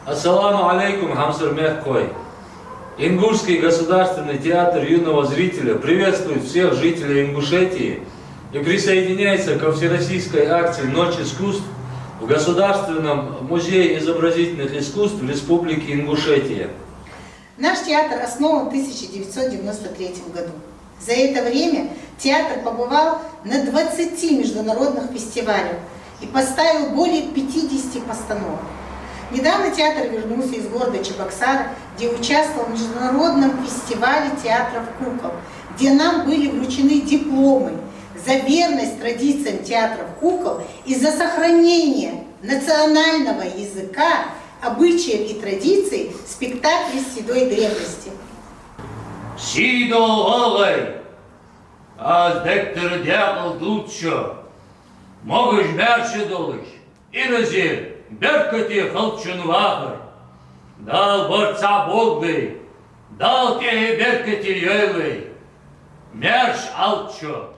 Ассаламу алейкум, Хамсурмех Кой. Ингушский государственный театр юного зрителя приветствует всех жителей Ингушетии и присоединяется ко всероссийской акции «Ночь искусств» в Государственном музее изобразительных искусств Республики Ингушетия. Наш театр основан в 1993 году. За это время театр побывал на 20 международных фестивалях и поставил более 50 постановок. Недавно театр вернулся из города Чебоксара, где участвовал в международном фестивале театров кукол, где нам были вручены дипломы за верность традициям театров кукол и за сохранение национального языка, обычаев и традиций спектаклей седой древности. Сидо олай, а дектор дьявол дучо, могуш мерче долыш, и рази беркати халчун вахар, дал борца богбей, дал те беркати йойвей, мерш алчо.